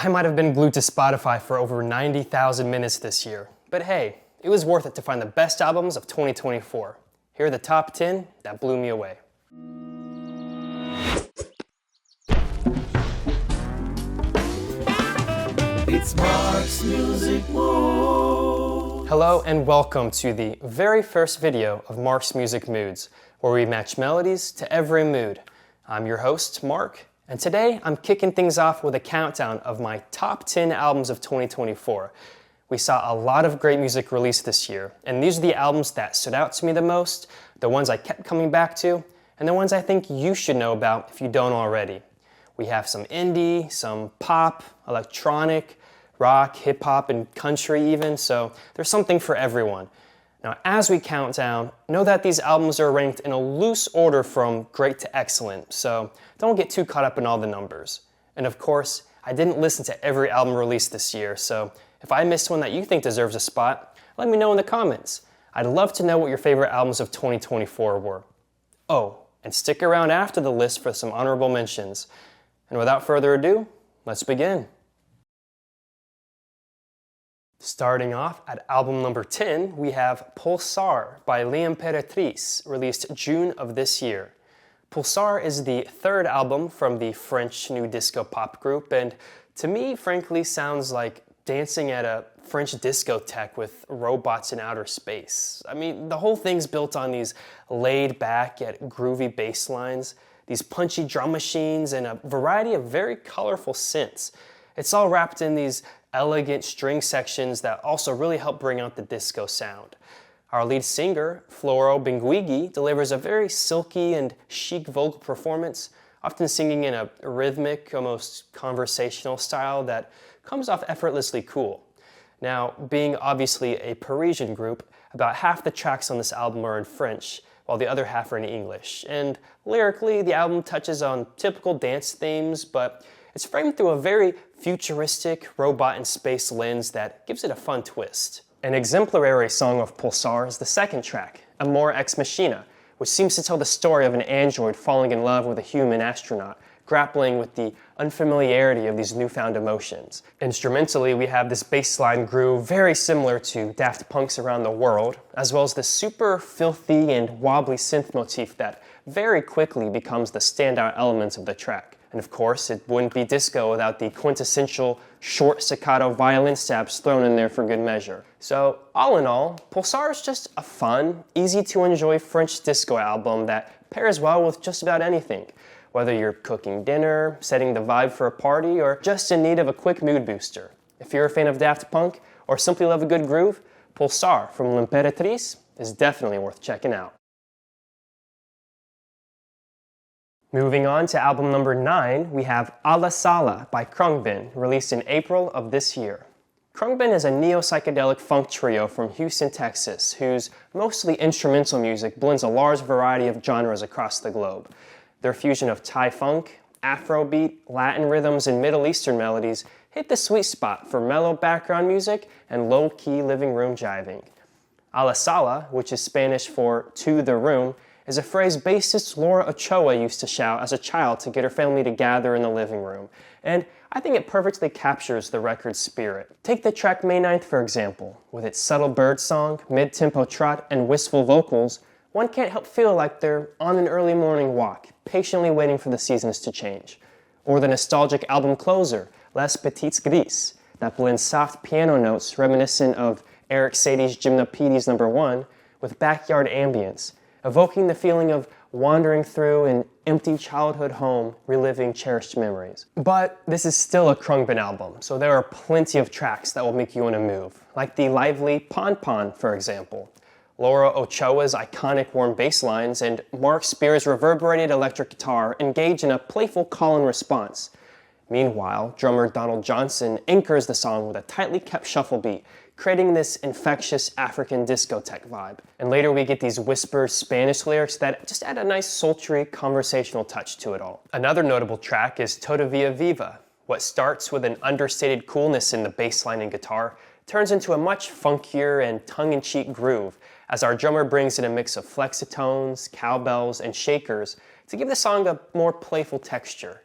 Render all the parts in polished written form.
I might have been glued to Spotify for over 90,000 minutes this year, but hey, it was worth it to find the best albums of 2024. Here are the top 10 that blew me away. It's Mark's Music Mood. Hello and welcome to the very first video of Mark's Music Moods, where we match melodies to every mood. I'm your host, Mark, and today I'm kicking things off with a countdown of my top 10 albums of 2024. We saw a lot of great music released this year, and these are the albums that stood out to me the most, the ones I kept coming back to, and the ones I think you should know about if you don't already. We have some indie, some pop, electronic, rock, hip-hop, and country even, so there's something for everyone. Now, as we count down, know that these albums are ranked in a loose order from great to excellent, so don't get too caught up in all the numbers. And of course, I didn't listen to every album released this year, so if I missed one that you think deserves a spot, let me know in the comments. I'd love to know what your favorite albums of 2024 were. Oh, and stick around after the list for some honorable mentions. And without further ado, let's begin. Starting off at album number 10, we have Pulsar by L'Impératrice, released June of this year. Pulsar is the third album from the French new disco pop group, and to me, frankly, sounds like dancing at a French discotheque with robots in outer space. I mean, the whole thing's built on these laid-back yet groovy bass lines, these punchy drum machines, and a variety of very colorful synths. It's all wrapped in these elegant string sections that also really help bring out the disco sound. Our lead singer, Floro Benguigui, delivers a very silky and chic vocal performance, often singing in a rhythmic, almost conversational style that comes off effortlessly cool. Now, being obviously a Parisian group, about half the tracks on this album are in French, while the other half are in English. And lyrically, the album touches on typical dance themes, but it's framed through a very futuristic robot in space lens that gives it a fun twist. An exemplary song of Pulsar is the second track, Amor Ex Machina, which seems to tell the story of an android falling in love with a human astronaut, grappling with the unfamiliarity of these newfound emotions. Instrumentally, we have this bass line groove very similar to Daft Punk's Around the World, as well as the super filthy and wobbly synth motif that very quickly becomes the standout elements of the track. And of course, it wouldn't be disco without the quintessential short staccato violin stabs thrown in there for good measure. So, all in all, Pulsar is just a fun, easy to enjoy French disco album that pairs well with just about anything. Whether you're cooking dinner, setting the vibe for a party, or just in need of a quick mood booster. If you're a fan of Daft Punk, or simply love a good groove, Pulsar from L'Impératrice is definitely worth checking out. Moving on to album number 9, we have Alla Sala by Khruangbin, released in April of this year. Khruangbin is a neo-psychedelic funk trio from Houston, Texas, whose mostly instrumental music blends a large variety of genres across the globe. Their fusion of Thai funk, Afrobeat, Latin rhythms, and Middle Eastern melodies hit the sweet spot for mellow background music and low-key living room jiving. A la sala, which is Spanish for to the room, is a phrase bassist Laura Ochoa used to shout as a child to get her family to gather in the living room, and I think it perfectly captures the record's spirit. Take the track May 9th, for example. With its subtle bird song, mid-tempo trot, and wistful vocals, one can't help feel like they're on an early morning walk, patiently waiting for the seasons to change. Or the nostalgic album closer, Les Petites Grises, that blends soft piano notes reminiscent of Eric Sadie's Gymnopédies No. 1 with backyard ambience, evoking the feeling of wandering through an empty childhood home, reliving cherished memories. But this is still a Khruangbin album, so there are plenty of tracks that will make you want to move, like the lively Pon Pon, for example. Laura Ochoa's iconic warm bass lines and Mark Spears' reverberated electric guitar engage in a playful call and response. Meanwhile, drummer Donald Johnson anchors the song with a tightly kept shuffle beat, creating this infectious African discotheque vibe. And later we get these whispered Spanish lyrics that just add a nice sultry conversational touch to it all. Another notable track is Todavia Viva. What starts with an understated coolness in the bass line and guitar turns into a much funkier and tongue-in-cheek groove as our drummer brings in a mix of flexitones, cowbells, and shakers to give the song a more playful texture.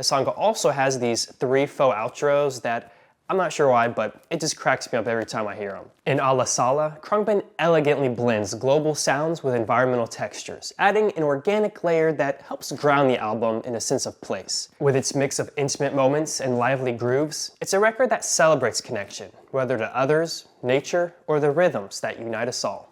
The song also has these 3 faux outros that I'm not sure why, but it just cracks me up every time I hear them. In Alla Sala, Khruangbin elegantly blends global sounds with environmental textures, adding an organic layer that helps ground the album in a sense of place. With its mix of intimate moments and lively grooves, it's a record that celebrates connection, whether to others, nature, or the rhythms that unite us all.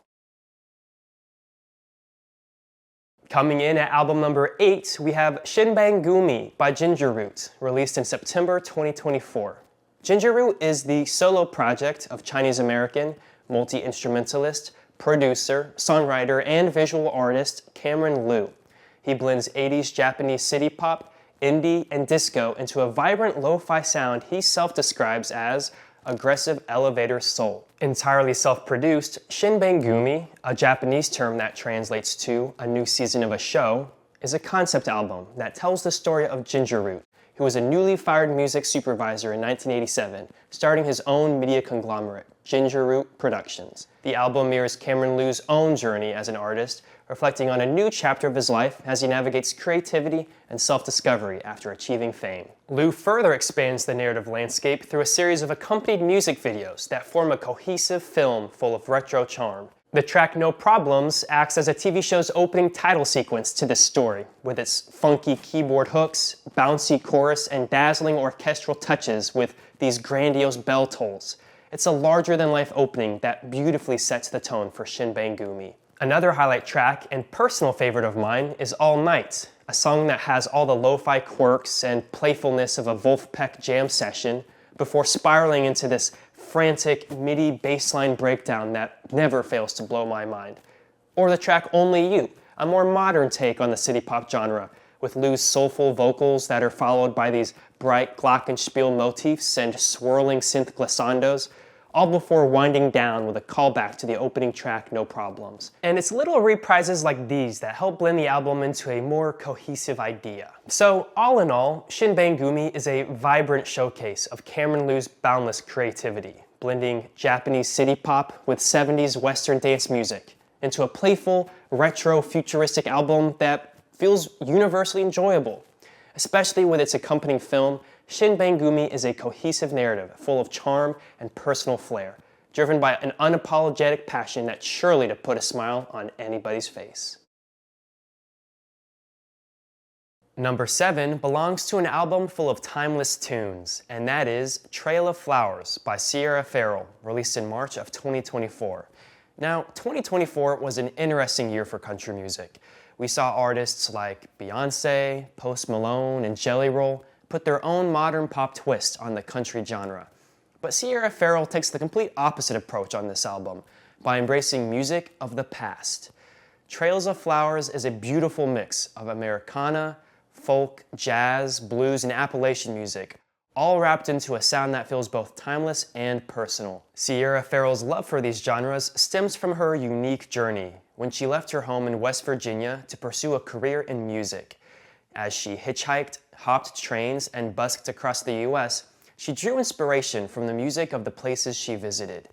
Coming in at album number 8, we have Shinbang Gumi by Ginger Root, released in September 2024. Ginger Root is the solo project of Chinese-American, multi-instrumentalist, producer, songwriter, and visual artist Cameron Liu. He blends 80s Japanese city pop, indie, and disco into a vibrant lo-fi sound he self-describes as aggressive elevator soul. Entirely self-produced, Shinbang Gumi, a Japanese term that translates to a new season of a show, is a concept album that tells the story of Ginger Root, who was a newly fired music supervisor in 1987, starting his own media conglomerate, Ginger Root Productions. The album mirrors Cameron Liu's own journey as an artist, reflecting on a new chapter of his life as he navigates creativity and self-discovery after achieving fame. Liu further expands the narrative landscape through a series of accompanied music videos that form a cohesive film full of retro charm. The track No Problems acts as a TV show's opening title sequence to this story, with its funky keyboard hooks, bouncy chorus, and dazzling orchestral touches with these grandiose bell tolls. It's a larger-than-life opening that beautifully sets the tone for Shinbang Gumi. Another highlight track and personal favorite of mine is All Night, a song that has all the lo-fi quirks and playfulness of a Wolfpack jam session before spiraling into this frantic MIDI bassline breakdown that never fails to blow my mind. Or the track Only You, a more modern take on the city pop genre, with Liu's soulful vocals that are followed by these bright glockenspiel motifs and swirling synth glissandos, all before winding down with a callback to the opening track No Problems. And it's little reprises like these that help blend the album into a more cohesive idea. So all in all, Shinbang Gumi is a vibrant showcase of Cameron Liu's boundless creativity, blending Japanese city pop with 70s Western dance music into a playful, retro, futuristic album that feels universally enjoyable. Especially with its accompanying film, Shinbang Gumi is a cohesive narrative full of charm and personal flair, driven by an unapologetic passion that's surely to put a smile on anybody's face. Number 7 belongs to an album full of timeless tunes, and that is Trail of Flowers by Sierra Farrell, released in March of 2024. Now, 2024 was an interesting year for country music. We saw artists like Beyoncé, Post Malone, and Jelly Roll put their own modern pop twist on the country genre. But Sierra Farrell takes the complete opposite approach on this album by embracing music of the past. Trails of Flowers is a beautiful mix of Americana, folk, jazz, blues, and Appalachian music, all wrapped into a sound that feels both timeless and personal. Sierra Farrell's love for these genres stems from her unique journey when she left her home in West Virginia to pursue a career in music. As she hitchhiked, hopped trains, and busked across the US, she drew inspiration from the music of the places she visited.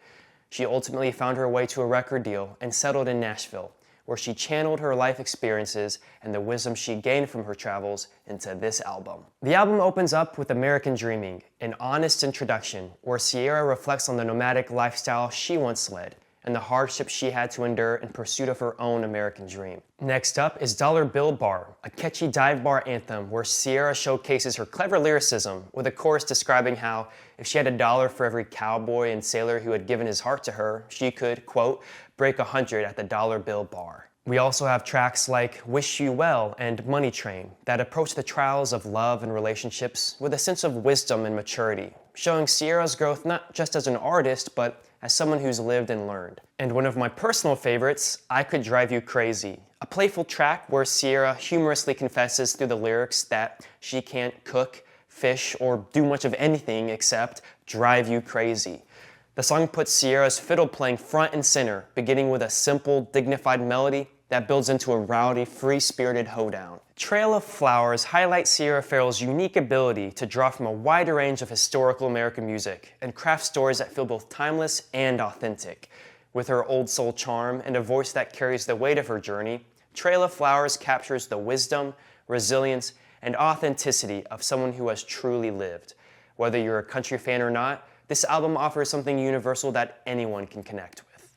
She ultimately found her way to a record deal and settled in Nashville, where she channeled her life experiences and the wisdom she gained from her travels into this album. The album opens up with American Dreaming, an honest introduction where Sierra reflects on the nomadic lifestyle she once led and the hardships she had to endure in pursuit of her own American dream. Next up is Dollar Bill Bar, a catchy dive bar anthem where Sierra showcases her clever lyricism with a chorus describing how if she had $1 for every cowboy and sailor who had given his heart to her, she could, quote, break 100 at the Dollar Bill Bar. We also have tracks like Wish You Well and Money Train that approach the trials of love and relationships with a sense of wisdom and maturity, showing Sierra's growth not just as an artist, but as someone who's lived and learned. And one of my personal favorites, I Could Drive You Crazy, a playful track where Sierra humorously confesses through the lyrics that she can't cook, fish, or do much of anything except drive you crazy. The song puts Sierra's fiddle playing front and center, beginning with a simple, dignified melody that builds into a rowdy, free-spirited hoedown. Trail of Flowers highlights Sierra Farrell's unique ability to draw from a wide range of historical American music and craft stories that feel both timeless and authentic. With her old soul charm and a voice that carries the weight of her journey, Trail of Flowers captures the wisdom, resilience, and authenticity of someone who has truly lived. Whether you're a country fan or not, this album offers something universal that anyone can connect with.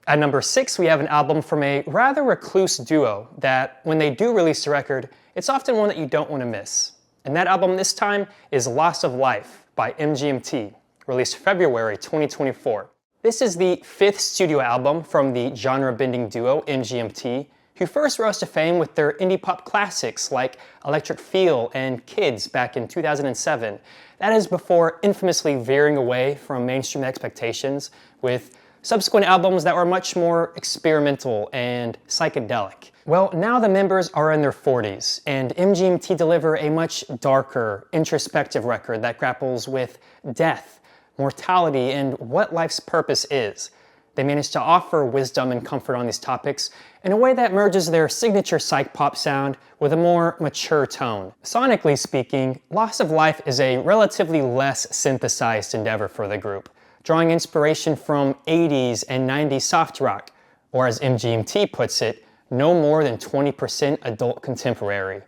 At number 6, we have an album from a rather recluse duo that, when they do release a record, it's often one that you don't want to miss. And that album this time is Loss of Life by MGMT, released February 2024. This is the 5th studio album from the genre-bending duo MGMT, who first rose to fame with their indie pop classics like Electric Feel and Kids back in 2007. That is before infamously veering away from mainstream expectations with subsequent albums that were much more experimental and psychedelic. Well, now the members are in their 40s, and MGMT deliver a much darker, introspective record that grapples with death, mortality, and what life's purpose is. They manage to offer wisdom and comfort on these topics in a way that merges their signature psych pop sound with a more mature tone. Sonically speaking, Loss of Life is a relatively less synthesized endeavor for the group, drawing inspiration from 80s and 90s soft rock, or as MGMT puts it, no more than 20% adult contemporary.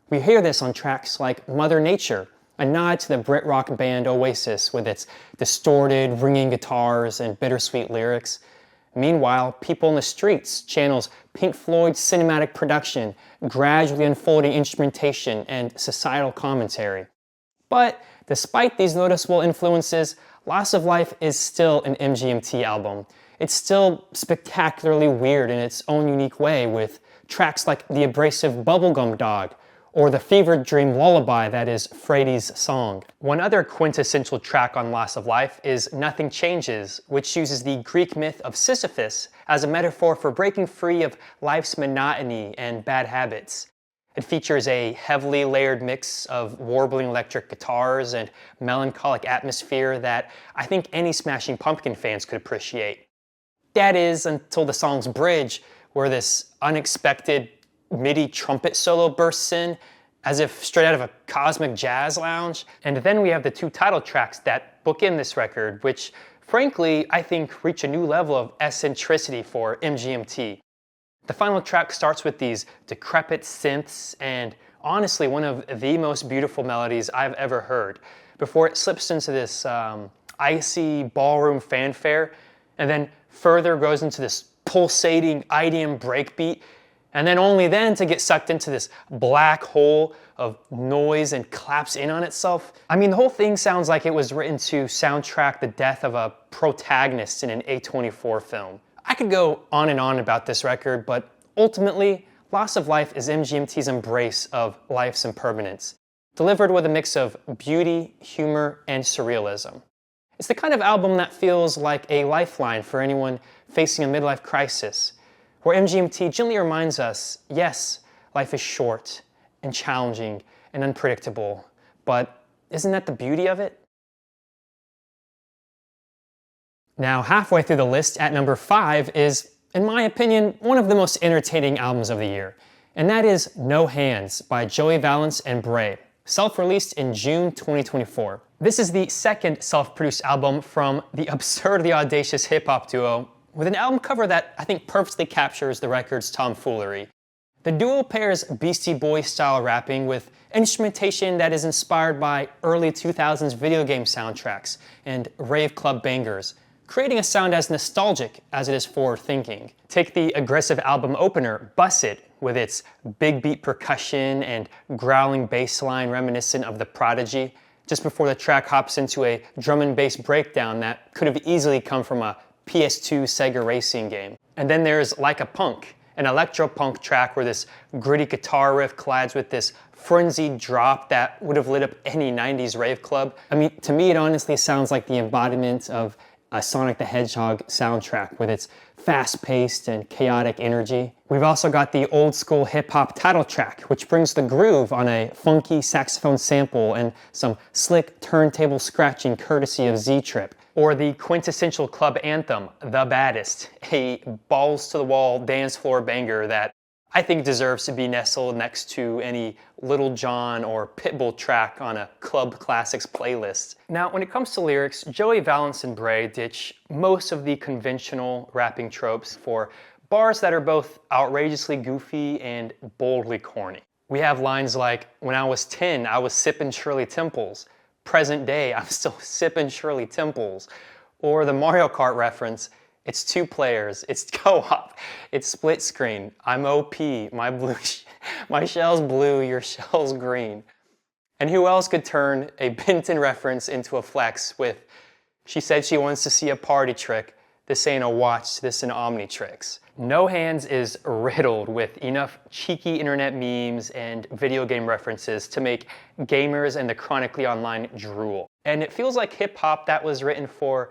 We hear this on tracks like Mother Nature, a nod to the Brit rock band Oasis with its distorted, ringing guitars and bittersweet lyrics. Meanwhile, People in the Streets channels Pink Floyd's cinematic production, gradually unfolding instrumentation and societal commentary. But despite these noticeable influences, Loss of Life is still an MGMT album. It's still spectacularly weird in its own unique way, with tracks like the abrasive Bubblegum Dog, or the fevered dream lullaby that is Freddie's song. One other quintessential track on Loss of Life is Nothing Changes, which uses the Greek myth of Sisyphus as a metaphor for breaking free of life's monotony and bad habits. It features a heavily layered mix of warbling electric guitars and melancholic atmosphere that I think any Smashing Pumpkin fans could appreciate. That is, until the song's bridge, where this unexpected MIDI trumpet solo bursts in, as if straight out of a cosmic jazz lounge. And then we have the 2 title tracks that bookend this record, which, frankly, I think reach a new level of eccentricity for MGMT. The final track starts with these decrepit synths and, honestly, one of the most beautiful melodies I've ever heard, before it slips into this icy ballroom fanfare, and then further goes into this pulsating IDM breakbeat, and then only then to get sucked into this black hole of noise and collapse in on itself. I mean, the whole thing sounds like it was written to soundtrack the death of a protagonist in an A24 film. I could go on and on about this record, but ultimately, Loss of Life is MGMT's embrace of life's impermanence, delivered with a mix of beauty, humor, and surrealism. It's the kind of album that feels like a lifeline for anyone facing a midlife crisis, where MGMT gently reminds us, yes, life is short and challenging and unpredictable, but isn't that the beauty of it? Now, halfway through the list at number 5 is, in my opinion, one of the most entertaining albums of the year, and that is No Hands by Joey Valence and Bray, self-released in June 2024. This is the second self-produced album from the absurdly audacious hip-hop duo, with an album cover that I think perfectly captures the record's tomfoolery. The duo pairs Beastie Boys-style rapping with instrumentation that is inspired by early 2000s video game soundtracks and rave club bangers, creating a sound as nostalgic as it is forward-thinking. Take the aggressive album opener, Bust It, with its big beat percussion and growling bass line reminiscent of The Prodigy, just before the track hops into a drum and bass breakdown that could have easily come from a PS2 Sega racing game. And then there's Like a Punk, an electro-punk track where this gritty guitar riff collides with this frenzied drop that would have lit up any 90s rave club. I mean, to me it honestly sounds like the embodiment of a Sonic the Hedgehog soundtrack with its fast-paced and chaotic energy. We've also got the old-school hip-hop title track, which brings the groove on a funky saxophone sample and some slick turntable scratching courtesy of Z-Trip. Or the quintessential club anthem, The Baddest, a balls-to-the-wall dance floor banger that I think deserves to be nestled next to any Little John or Pitbull track on a Club Classics playlist. Now, when it comes to lyrics, Joey Valence and Bray ditch most of the conventional rapping tropes for bars that are both outrageously goofy and boldly corny. We have lines like, "When I was 10, I was sipping Shirley Temples. Present day, I'm still sipping Shirley Temples." Or the Mario Kart reference, "It's 2 players, it's co-op, it's split screen. I'm OP, my shell's blue, your shell's green." And who else could turn a Benton reference into a flex with, "She said she wants to see a party trick. This ain't a watch, this an Omnitrix." No Hands is riddled with enough cheeky internet memes and video game references to make gamers and the chronically online drool. And it feels like hip-hop that was written for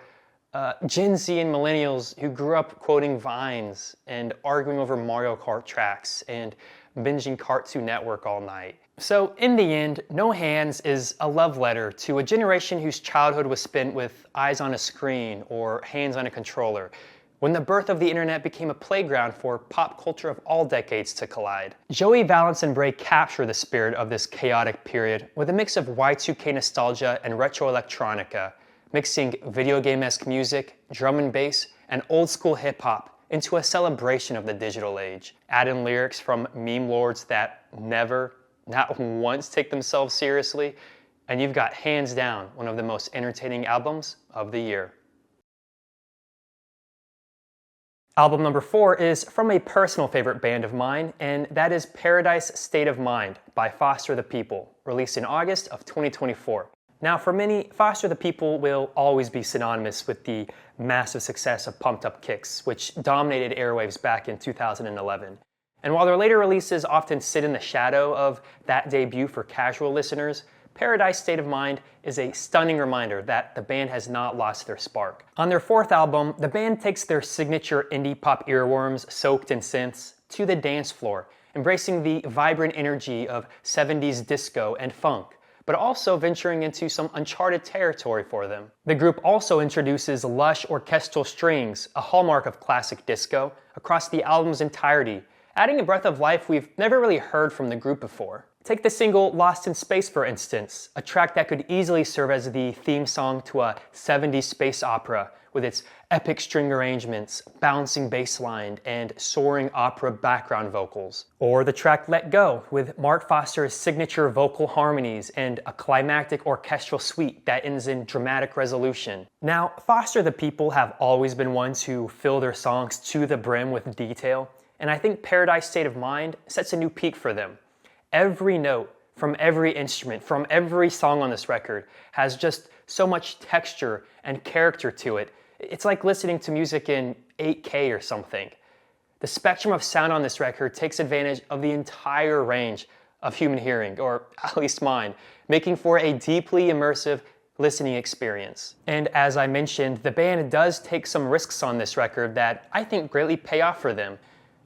Gen Z and millennials who grew up quoting Vines and arguing over Mario Kart tracks and binging Cartoon Network all night. So in the end, No Hands is a love letter to a generation whose childhood was spent with eyes on a screen or hands on a controller, when the birth of the internet became a playground for pop culture of all decades to collide. Joey Valence and Bray capture the spirit of this chaotic period with a mix of Y2K nostalgia and retro electronica, mixing video game-esque music, drum and bass, and old school hip-hop into a celebration of the digital age. Add in lyrics from meme lords that never, not once, take themselves seriously, and you've got hands down one of the most entertaining albums of the year. Album number 4 is from a personal favorite band of mine, and that is Paradise State of Mind by Foster the People, released in August of 2024. Now, for many, Foster the People will always be synonymous with the massive success of Pumped Up Kicks, which dominated airwaves back in 2011. And while their later releases often sit in the shadow of that debut for casual listeners, Paradise State of Mind is a stunning reminder that the band has not lost their spark. On their 4th album, the band takes their signature indie pop earworms soaked in synths to the dance floor, embracing the vibrant energy of 70s disco and funk, but also venturing into some uncharted territory for them. The group also introduces lush orchestral strings, a hallmark of classic disco, across the album's entirety, adding a breath of life we've never really heard from the group before. Take the single Lost in Space, for instance, a track that could easily serve as the theme song to a 70s space opera with its epic string arrangements, bouncing bass line, and soaring opera background vocals. Or the track Let Go, with Mark Foster's signature vocal harmonies and a climactic orchestral suite that ends in dramatic resolution. Now, Foster the People have always been ones who fill their songs to the brim with detail, and I think Paradise State of Mind sets a new peak for them. Every note from every instrument, from every song on this record, has just so much texture and character to it. It's like listening to music in 8K or something. The spectrum of sound on this record takes advantage of the entire range of human hearing, or at least mine, making for a deeply immersive listening experience. And as I mentioned, the band does take some risks on this record that I think greatly pay off for them.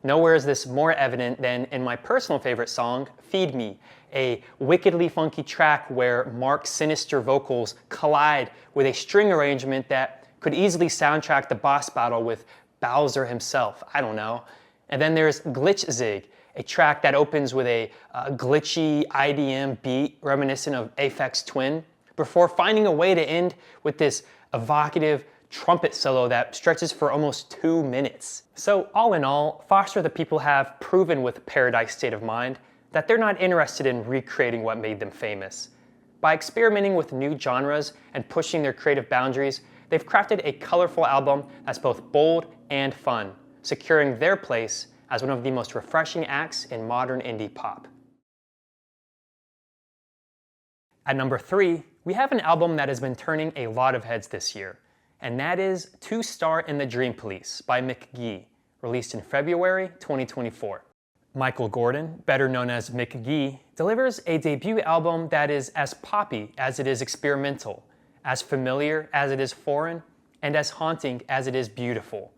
Nowhere is this more evident than in my personal favorite song, Feed Me, a wickedly funky track where Mark's sinister vocals collide with a string arrangement that could easily soundtrack the boss battle with Bowser himself, I don't know. And then there's Glitch Zig, a track that opens with a glitchy IDM beat reminiscent of Aphex Twin, before finding a way to end with this evocative trumpet solo that stretches for almost 2 minutes. So all in all, Foster the People have proven with Paradise State of Mind that they're not interested in recreating what made them famous. By experimenting with new genres and pushing their creative boundaries, they've crafted a colorful album that's both bold and fun, securing their place as one of the most refreshing acts in modern indie pop. At number 3, we have an album that has been turning a lot of heads this year, and that is Two Star in the Dream Police by McGee, released in February 2024. Michael Gordon, better known as McGee, delivers a debut album that is as poppy as it is experimental, as familiar as it is foreign, and as haunting as it is beautiful.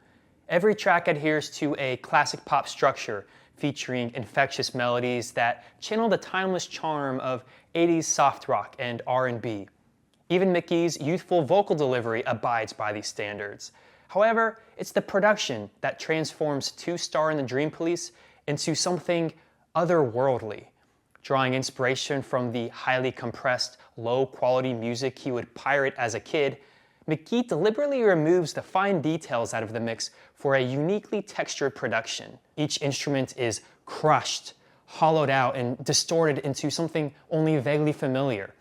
Every track adheres to a classic pop structure, featuring infectious melodies that channel the timeless charm of 80s soft rock and R&B. Even McGee's youthful vocal delivery abides by these standards. However, it's the production that transforms Two Star in the Dream Police into something otherworldly, drawing inspiration from the highly compressed, low-quality music he would pirate as a kid. McGee deliberately removes the fine details out of the mix for a uniquely textured production. Each instrument is crushed, hollowed out, and distorted into something only vaguely familiar.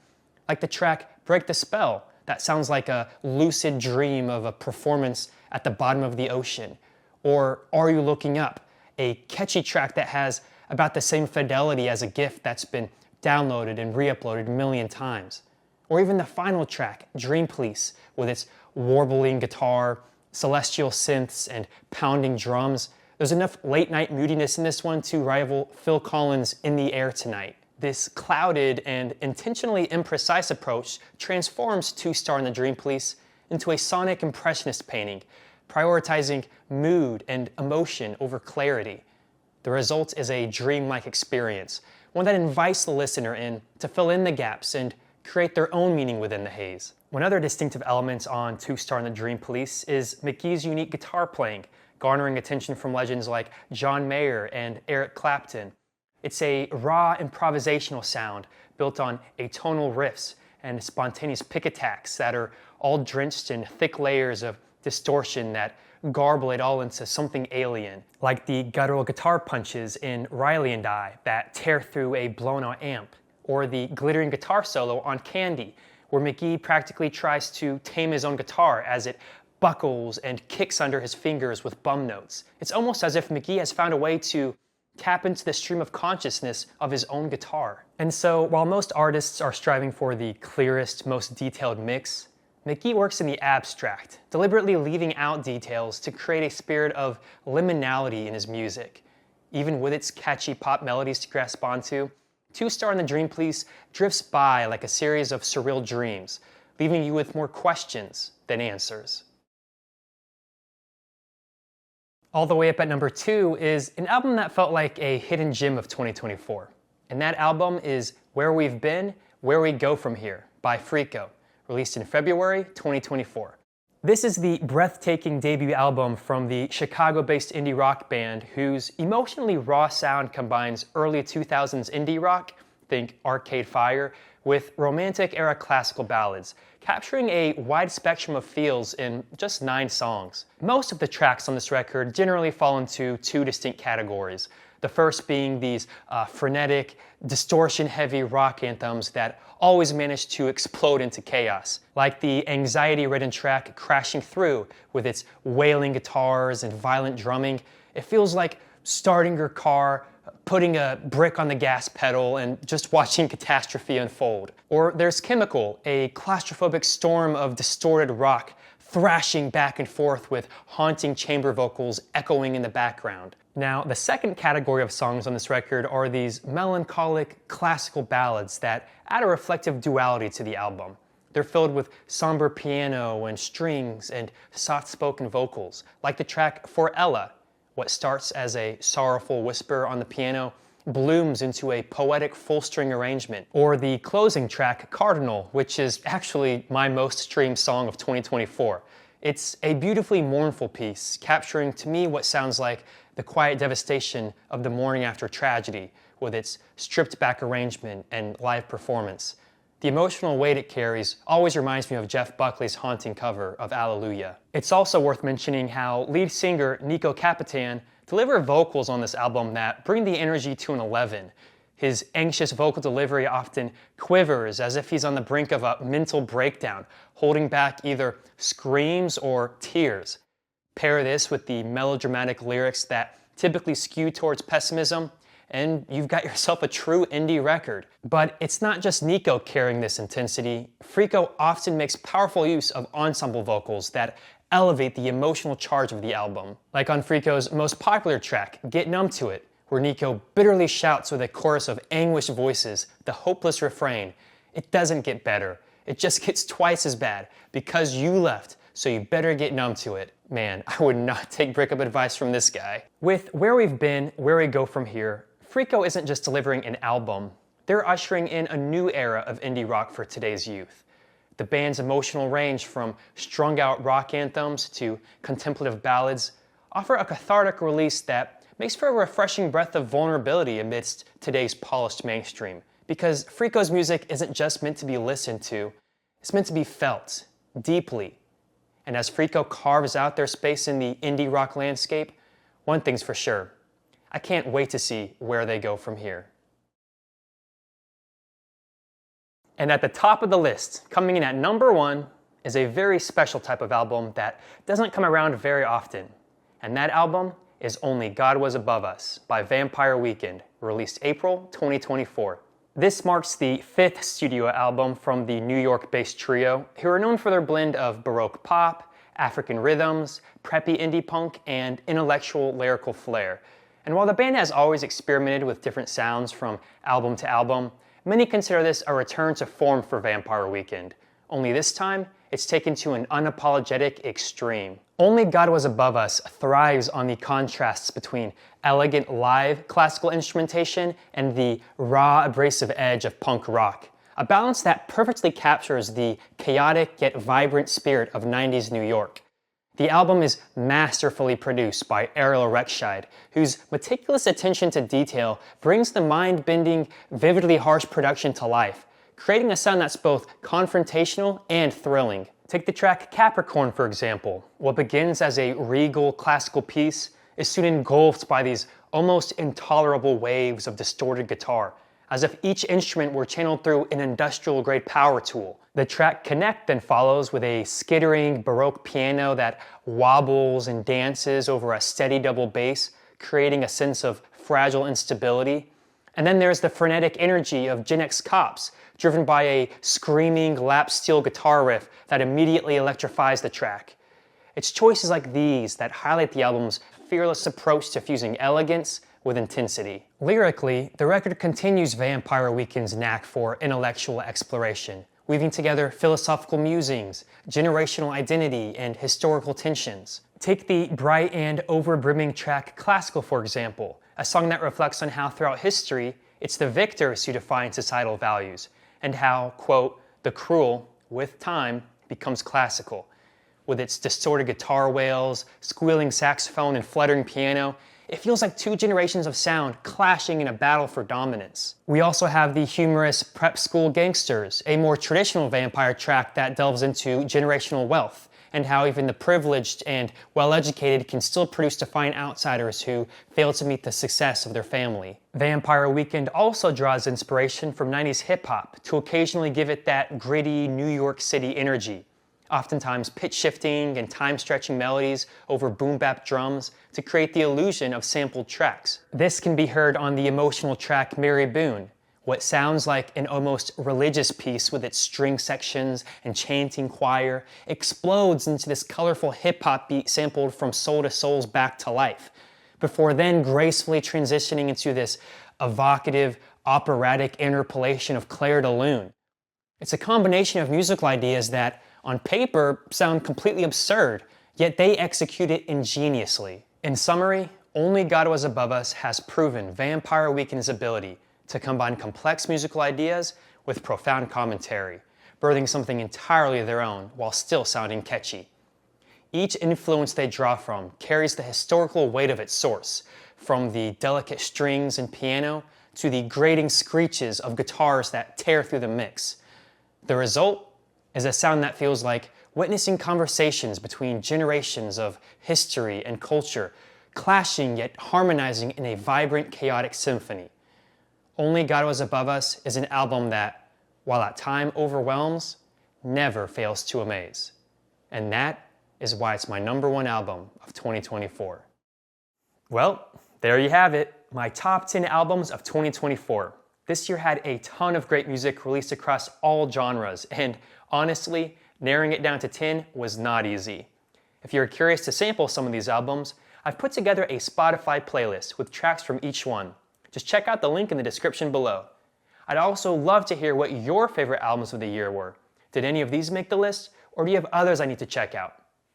Like the track Break the Spell, that sounds like a lucid dream of a performance at the bottom of the ocean. Or Are You Looking Up, a catchy track that has about the same fidelity as a GIF that's been downloaded and re-uploaded a million times. Or even the final track, Dream Police, with its warbling guitar, celestial synths, and pounding drums. There's enough late-night moodiness in this one to rival Phil Collins' In the Air Tonight. This clouded and intentionally imprecise approach transforms Two Star and the Dream Police into a sonic impressionist painting, prioritizing mood and emotion over clarity. The result is a dreamlike experience, one that invites the listener in to fill in the gaps and create their own meaning within the haze. One other distinctive element on Two Star and the Dream Police is McGee's unique guitar playing, garnering attention from legends like John Mayer and Eric Clapton. It's a raw improvisational sound built on atonal riffs and spontaneous pick attacks that are all drenched in thick layers of distortion that garble it all into something alien, like the guttural guitar punches in Riley and I that tear through a blown-out amp, or the glittering guitar solo on Candy, where McGee practically tries to tame his own guitar as it buckles and kicks under his fingers with bum notes. It's almost as if McGee has found a way to tap into the stream of consciousness of his own guitar. And so, while most artists are striving for the clearest, most detailed mix, McGee works in the abstract, deliberately leaving out details to create a spirit of liminality in his music. Even with its catchy pop melodies to grasp onto, Two Star and the Dream Police drifts by like a series of surreal dreams, leaving you with more questions than answers. All the way up at number 2 is an album that felt like a hidden gem of 2024. And that album is Where We've Been, Where We Go From Here by Frico, released in February 2024. This is the breathtaking debut album from the Chicago-based indie rock band whose emotionally raw sound combines early 2000s indie rock, think Arcade Fire, with romantic-era classical ballads, capturing a wide spectrum of feels in just 9 songs. Most of the tracks on this record generally fall into 2 distinct categories. The first being these frenetic, distortion-heavy rock anthems that always manage to explode into chaos, like the anxiety-ridden track Crashing Through, with its wailing guitars and violent drumming. It feels like starting your car, putting a brick on the gas pedal, and just watching catastrophe unfold. Or there's Chemical, a claustrophobic storm of distorted rock, thrashing back and forth with haunting chamber vocals echoing in the background. Now, the second category of songs on this record are these melancholic classical ballads that add a reflective duality to the album. They're filled with somber piano and strings and soft-spoken vocals, like the track For Ella. What starts as a sorrowful whisper on the piano blooms into a poetic full-string arrangement. Or the closing track, Cardinal, which is actually my most streamed song of 2024. It's a beautifully mournful piece, capturing to me what sounds like the quiet devastation of the morning after tragedy, with its stripped-back arrangement and live performance. The emotional weight it carries always reminds me of Jeff Buckley's haunting cover of Alleluia. It's also worth mentioning how lead singer Nico Capitan delivered vocals on this album that bring the energy to an 11. His anxious vocal delivery often quivers as if he's on the brink of a mental breakdown, holding back either screams or tears. Pair this with the melodramatic lyrics that typically skew towards pessimism, and you've got yourself a true indie record. But it's not just Nico carrying this intensity. Frico often makes powerful use of ensemble vocals that elevate the emotional charge of the album. Like on Frico's most popular track, Get Numb to It, where Nico bitterly shouts with a chorus of anguished voices the hopeless refrain, "It doesn't get better, it just gets twice as bad, because you left, so you better get numb to it." Man, I would not take breakup advice from this guy. With Where We've Been, Where We Go From Here, Frico isn't just delivering an album, they're ushering in a new era of indie rock for today's youth. The band's emotional range from strung-out rock anthems to contemplative ballads offer a cathartic release that makes for a refreshing breath of vulnerability amidst today's polished mainstream. Because Frico's music isn't just meant to be listened to, it's meant to be felt, deeply, And as Frico carves out their space in the indie rock landscape, one thing's for sure, I can't wait to see where they go from here. And at the top of the list, coming in at number 1, is a very special type of album that doesn't come around very often. And that album is Only God Was Above Us by Vampire Weekend, released April 2024. This marks the 5th studio album from the New York-based trio, who are known for their blend of Baroque pop, African rhythms, preppy indie punk, and intellectual lyrical flair. And while the band has always experimented with different sounds from album to album, many consider this a return to form for Vampire Weekend. Only this time, it's taken to an unapologetic extreme. Only God Was Above Us thrives on the contrasts between elegant live classical instrumentation and the raw, abrasive edge of punk rock. A balance that perfectly captures the chaotic yet vibrant spirit of 90s New York. The album is masterfully produced by Ariel Rechtshaid, whose meticulous attention to detail brings the mind-bending, vividly harsh production to life, creating a sound that's both confrontational and thrilling. Take the track Capricorn, for example. What begins as a regal classical piece is soon engulfed by these almost intolerable waves of distorted guitar, as if each instrument were channeled through an industrial-grade power tool. The track Connect then follows with a skittering Baroque piano that wobbles and dances over a steady double bass, creating a sense of fragile instability. And then there's the frenetic energy of Gen X Cops, driven by a screaming lap steel guitar riff that immediately electrifies the track. It's choices like these that highlight the album's fearless approach to fusing elegance with intensity. Lyrically, the record continues Vampire Weekend's knack for intellectual exploration, weaving together philosophical musings, generational identity, and historical tensions. Take the bright and overbrimming track Classical, for example, a song that reflects on how throughout history, it's the victors who define societal values, and how, quote, the cruel, with time, becomes classical. With its distorted guitar wails, squealing saxophone, and fluttering piano, it feels like two generations of sound clashing in a battle for dominance. We also have the humorous Prep School Gangsters, a more traditional Vampire track that delves into generational wealth, and how even the privileged and well-educated can still produce defiant outsiders who fail to meet the success of their family. Vampire Weekend also draws inspiration from 90s hip-hop to occasionally give it that gritty New York City energy, oftentimes pitch-shifting and time-stretching melodies over boom-bap drums to create the illusion of sampled tracks. This can be heard on the emotional track Mary Boone, what sounds like an almost religious piece with its string sections and chanting choir explodes into this colorful hip-hop beat sampled from Soul II Soul's Back to Life, before then gracefully transitioning into this evocative, operatic interpolation of Clair de Lune. It's a combination of musical ideas that, on paper, sound completely absurd, yet they execute it ingeniously. In summary, Only God Was Above Us has proven Vampire Weekend's ability to combine complex musical ideas with profound commentary, birthing something entirely their own while still sounding catchy. Each influence they draw from carries the historical weight of its source, from the delicate strings and piano to the grating screeches of guitars that tear through the mix. The result is a sound that feels like witnessing conversations between generations of history and culture, clashing yet harmonizing in a vibrant, chaotic symphony. Only God Was Above Us is an album that, while at time overwhelms, never fails to amaze. And that is why it's my #1 album of 2024. Well, there you have it, my top 10 albums of 2024. This year had a ton of great music released across all genres, and honestly, narrowing it down to 10 was not easy. If you're curious to sample some of these albums, I've put together a Spotify playlist with tracks from each one. Just check out the link in the description below. I'd also love to hear what your favorite albums of the year were. Did any of these make the list, or do you have others I need to check out?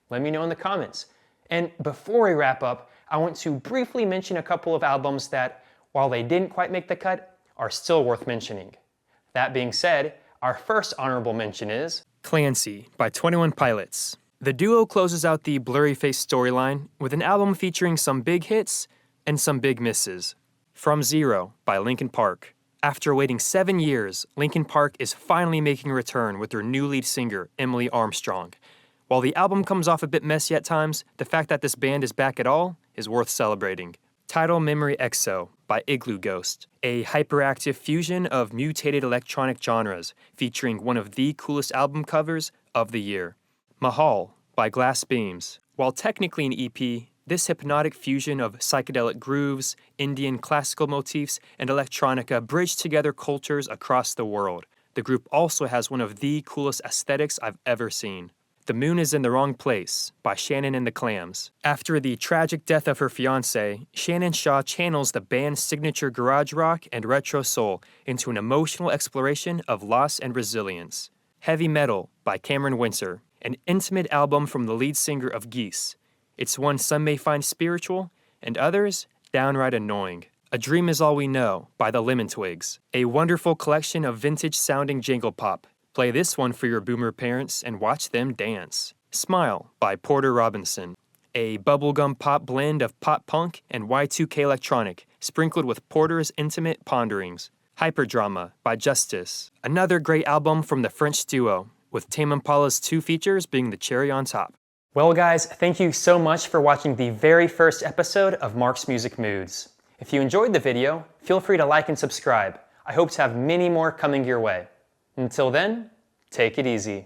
Let me know in the comments. And before we wrap up, I want to briefly mention a couple of albums that, while they didn't quite make the cut, are still worth mentioning. That being said, our first honorable mention is Clancy by 21 Pilots. The duo closes out the Blurryface storyline with an album featuring some big hits and some big misses. From Zero by Linkin Park. After waiting 7 years, Linkin Park is finally making a return with their new lead singer, Emily Armstrong. While the album comes off a bit messy at times, the fact that this band is back at all is worth celebrating. Title Memory EXO by Igloo Ghost, a hyperactive fusion of mutated electronic genres featuring one of the coolest album covers of the year. Mahal by Glass Beams. While technically an EP, this hypnotic fusion of psychedelic grooves, Indian classical motifs, and electronica bridge together cultures across the world. The group also has one of the coolest aesthetics I've ever seen. The Moon is in the Wrong Place by Shannon and the Clams. After the tragic death of her fiancé, Shannon Shaw channels the band's signature garage rock and retro soul into an emotional exploration of loss and resilience. Heavy Metal by Cameron Windsor, an intimate album from the lead singer of Geese. It's one some may find spiritual, and others downright annoying. A Dream Is All We Know by the Lemon Twigs, a wonderful collection of vintage-sounding jangle pop. Play this one for your boomer parents and watch them dance. Smile by Porter Robinson, a bubblegum pop blend of pop punk and Y2K electronic, sprinkled with Porter's intimate ponderings. Hyperdrama by Justice, another great album from the French duo, with Tame Impala's 2 features being the cherry on top. Well guys, thank you so much for watching the very first episode of Mark's Music Moods. If you enjoyed the video, feel free to like and subscribe. I hope to have many more coming your way. Until then, take it easy.